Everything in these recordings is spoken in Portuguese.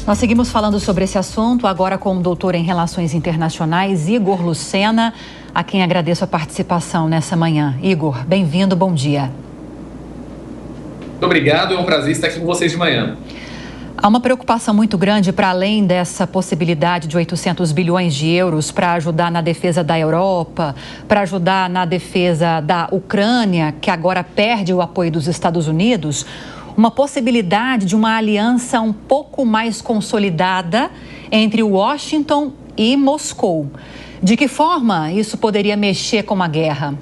Nós seguimos falando sobre esse assunto agora com o doutor em Relações Internacionais, Igor Lucena, a quem agradeço a participação nessa manhã. Igor, bem-vindo, bom dia. Muito obrigado, é um prazer estar aqui com vocês de manhã. Há uma preocupação muito grande para além dessa possibilidade de 800 bilhões de euros para ajudar na defesa da Europa, para ajudar na defesa da Ucrânia, que agora perde o apoio dos Estados Unidos, uma possibilidade de uma aliança um pouco mais consolidada entre Washington e Moscou. De que forma isso poderia mexer com a guerra?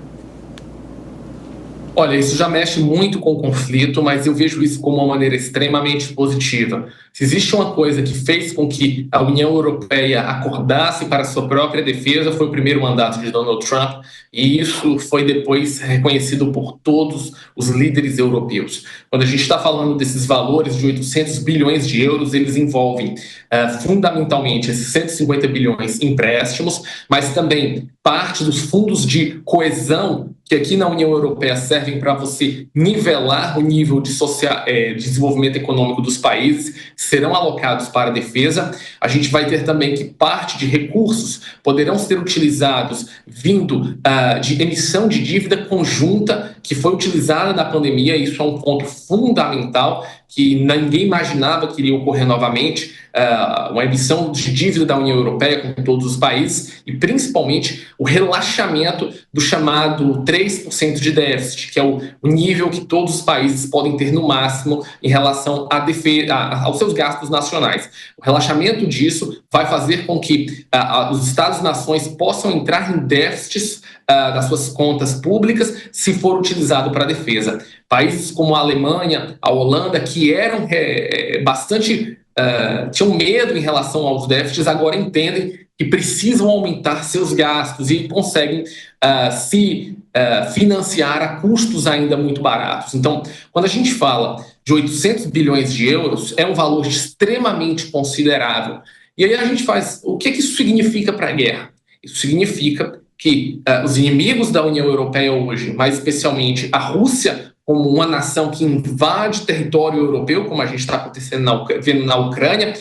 Olha, isso já mexe muito com o conflito, mas eu vejo isso como uma maneira extremamente positiva. Se existe uma coisa que fez com que a União Europeia acordasse para a sua própria defesa, foi o primeiro mandato de Donald Trump, e isso foi depois reconhecido por todos os líderes europeus. Quando a gente está falando desses valores de 800 bilhões de euros, eles envolvem fundamentalmente esses 150 bilhões em empréstimos, mas também parte dos fundos de coesão que aqui na União Europeia servem para você nivelar o nível de desenvolvimento econômico dos países, serão alocados para a defesa. A gente vai ter também que parte de recursos poderão ser utilizados vindo de emissão de dívida conjunta que foi utilizada na pandemia. Isso é um ponto fundamental que ninguém imaginava que iria ocorrer novamente, uma emissão de dívida da União Europeia com todos os países e principalmente o relaxamento do chamado 3% de déficit, que é o nível que todos os países podem ter no máximo em relação aos seus gastos nacionais. O relaxamento disso vai fazer com que os Estados-nações possam entrar em déficits das suas contas públicas se for utilizado para a defesa. Países como a Alemanha, a Holanda, que eram tinham medo em relação aos déficits, agora entendem que precisam aumentar seus gastos e conseguem se financiar a custos ainda muito baratos. Então, quando a gente fala de 800 bilhões de euros, é um valor extremamente considerável. E aí a gente faz... O que isso significa para a guerra? Isso significa que os inimigos da União Europeia hoje, mais especialmente a Rússia, como uma nação que invade território europeu, como a gente está vendo na Ucrânia,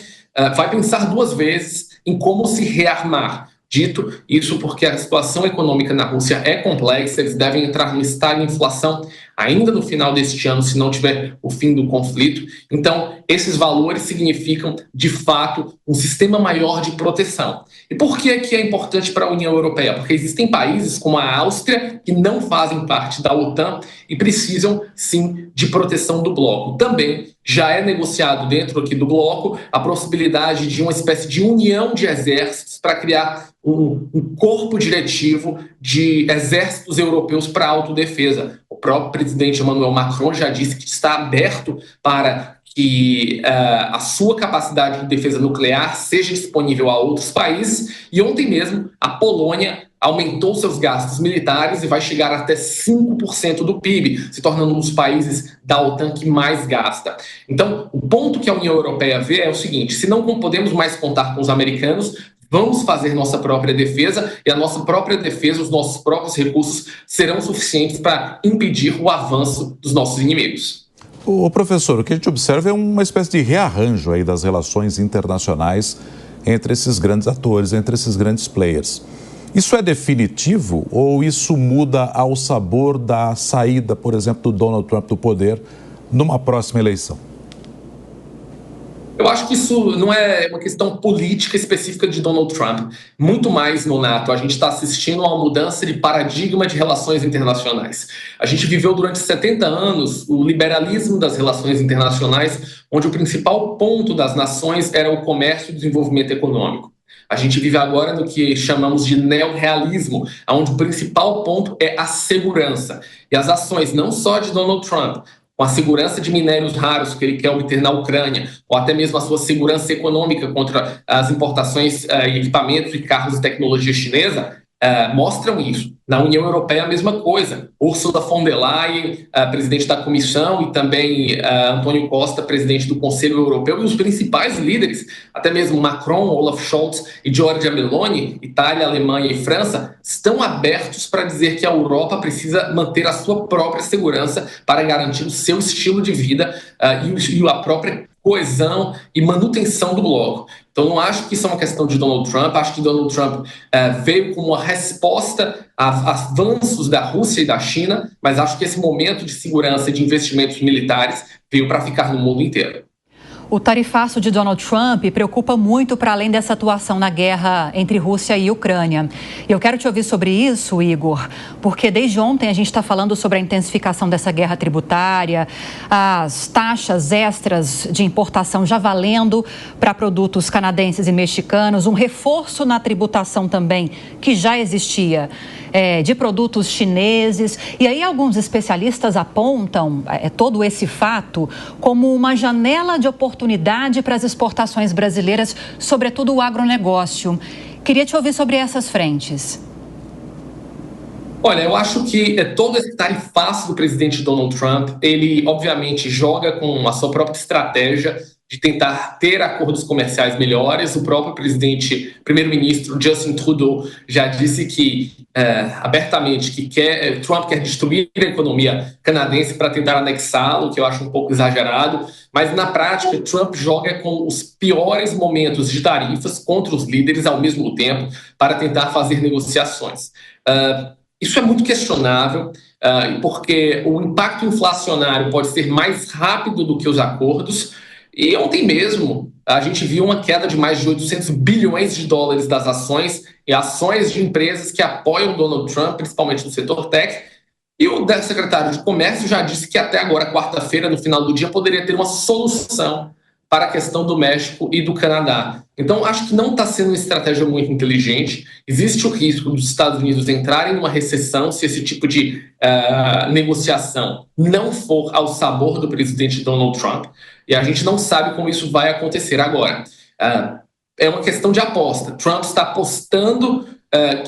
vai pensar duas vezes em como se rearmar. Dito isso porque a situação econômica na Rússia é complexa, eles devem entrar no estágio de inflação ainda no final deste ano, se não tiver o fim do conflito. Então, esses valores significam, de fato, um sistema maior de proteção. E por que é importante para a União Europeia? Porque existem países como a Áustria que não fazem parte da OTAN e precisam, sim, de proteção do bloco. Também já é negociado dentro aqui do bloco a possibilidade de uma espécie de união de exércitos para criar um corpo diretivo de exércitos europeus para autodefesa. O próprio presidente Emmanuel Macron já disse que está aberto para que a sua capacidade de defesa nuclear seja disponível a outros países. E ontem mesmo, a Polônia aumentou seus gastos militares e vai chegar até 5% do PIB, se tornando um dos países da OTAN que mais gasta. Então, o ponto que a União Europeia vê é o seguinte: se não podemos mais contar com os americanos, vamos fazer nossa própria defesa, e a nossa própria defesa, os nossos próprios recursos serão suficientes para impedir o avanço dos nossos inimigos. O professor, o que a gente observa é uma espécie de rearranjo aí das relações internacionais entre esses grandes atores, entre esses grandes players. Isso é definitivo ou isso muda ao sabor da saída, por exemplo, do Donald Trump do poder numa próxima eleição? Eu acho que isso não é uma questão política específica de Donald Trump. Muito mais, Nonato, a gente está assistindo a uma mudança de paradigma de relações internacionais. A gente viveu durante 70 anos o liberalismo das relações internacionais, onde o principal ponto das nações era o comércio e o desenvolvimento econômico. A gente vive agora no que chamamos de neorrealismo, onde o principal ponto é a segurança. E as ações não só de Donald Trump, com a segurança de minérios raros que ele quer obter na Ucrânia, ou até mesmo a sua segurança econômica contra as importações e equipamentos e carros de tecnologia chinesa, mostram isso. Na União Europeia, a mesma coisa. Ursula von der Leyen, presidente da Comissão, e também Antônio Costa, presidente do Conselho Europeu, e os principais líderes, até mesmo Macron, Olaf Scholz e Giorgia Meloni, Itália, Alemanha e França, estão abertos para dizer que a Europa precisa manter a sua própria segurança para garantir o seu estilo de vida e a própria coesão e manutenção do bloco. Então, não acho que isso é uma questão de Donald Trump, acho que Donald Trump veio como uma resposta a avanços da Rússia e da China, mas acho que esse momento de segurança e de investimentos militares veio para ficar no mundo inteiro. O tarifaço de Donald Trump preocupa muito para além dessa atuação na guerra entre Rússia e Ucrânia. E eu quero te ouvir sobre isso, Igor, porque desde ontem a gente está falando sobre a intensificação dessa guerra tributária, as taxas extras de importação já valendo para produtos canadenses e mexicanos, um reforço na tributação também, que já existia, de produtos chineses. E aí alguns especialistas apontam todo esse fato como uma janela de oportunidade para as exportações brasileiras, sobretudo o agronegócio. Queria te ouvir sobre essas frentes. Olha, eu acho que todo esse tarifaço do presidente Donald Trump, ele obviamente joga com a sua própria estratégia de tentar ter acordos comerciais melhores. O próprio primeiro-ministro Justin Trudeau já disse que abertamente que Trump quer destruir a economia canadense para tentar anexá-lo, que eu acho um pouco exagerado, mas na prática Trump joga com os piores momentos de tarifas contra os líderes ao mesmo tempo para tentar fazer negociações. Isso é muito questionável, porque o impacto inflacionário pode ser mais rápido do que os acordos. E ontem mesmo a gente viu uma queda de mais de 800 bilhões de dólares das ações e ações de empresas que apoiam Donald Trump, principalmente no setor tech. E o secretário de Comércio já disse que até agora, quarta-feira, no final do dia, poderia ter uma solução para a questão do México e do Canadá. Então, acho que não está sendo uma estratégia muito inteligente. Existe o risco dos Estados Unidos entrarem numa recessão se esse tipo de negociação não for ao sabor do presidente Donald Trump. E a gente não sabe como isso vai acontecer agora. É uma questão de aposta. Trump está apostando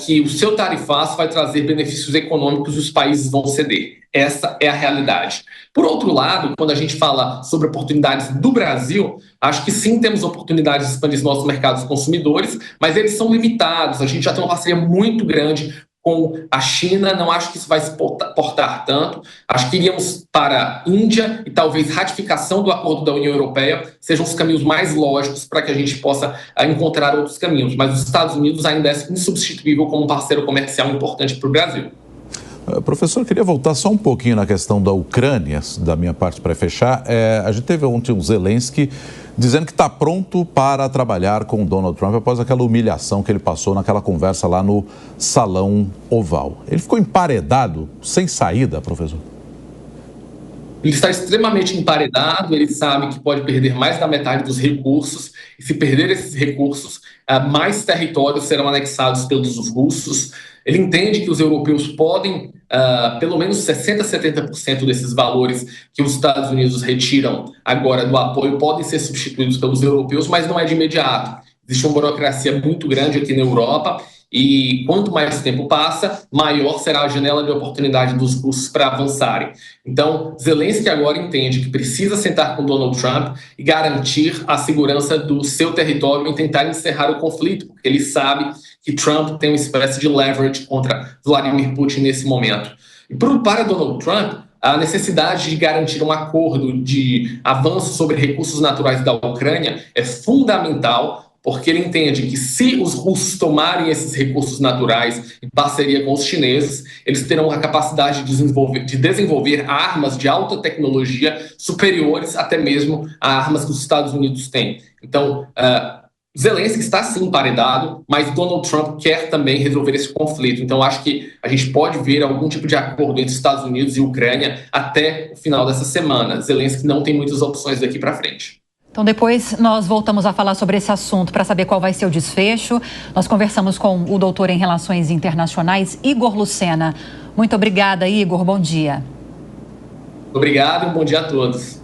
que o seu tarifaço vai trazer benefícios econômicos e os países vão ceder. Essa é a realidade. Por outro lado, quando a gente fala sobre oportunidades do Brasil, acho que sim temos oportunidades de expandir nossos mercados consumidores, mas eles são limitados. A gente já tem uma parceria muito grande com a China, não acho que isso vai exportar tanto. Acho que iríamos para a Índia e talvez ratificação do acordo da União Europeia sejam os caminhos mais lógicos para que a gente possa encontrar outros caminhos. Mas os Estados Unidos ainda é insubstituível como um parceiro comercial importante para o Brasil. Professor, eu queria voltar só um pouquinho na questão da Ucrânia, da minha parte para fechar. A gente teve ontem um Zelensky dizendo que está pronto para trabalhar com o Donald Trump após aquela humilhação que ele passou naquela conversa lá no Salão Oval. Ele ficou emparedado, sem saída, professor? Ele está extremamente emparedado, ele sabe que pode perder mais da metade dos recursos, e se perder esses recursos, mais territórios serão anexados pelos russos. Ele entende que os europeus podem, pelo menos 60%, 70% desses valores que os Estados Unidos retiram agora do apoio podem ser substituídos pelos europeus, mas não é de imediato. Existe uma burocracia muito grande aqui na Europa e quanto mais tempo passa, maior será a janela de oportunidade dos russos para avançarem. Então, Zelensky agora entende que precisa sentar com Donald Trump e garantir a segurança do seu território e tentar encerrar o conflito, porque ele sabe que Trump tem uma espécie de leverage contra Vladimir Putin nesse momento. E para Donald Trump, a necessidade de garantir um acordo de avanço sobre recursos naturais da Ucrânia é fundamental, porque ele entende que se os russos tomarem esses recursos naturais em parceria com os chineses, eles terão a capacidade de desenvolver armas de alta tecnologia superiores até mesmo a armas que os Estados Unidos têm. Então, Zelensky está sim emparedado, mas Donald Trump quer também resolver esse conflito. Então, acho que a gente pode ver algum tipo de acordo entre Estados Unidos e Ucrânia até o final dessa semana. Zelensky não tem muitas opções daqui para frente. Então, depois nós voltamos a falar sobre esse assunto para saber qual vai ser o desfecho. Nós conversamos com o doutor em Relações Internacionais, Igor Lucena. Muito obrigada, Igor. Bom dia. Obrigado e um bom dia a todos.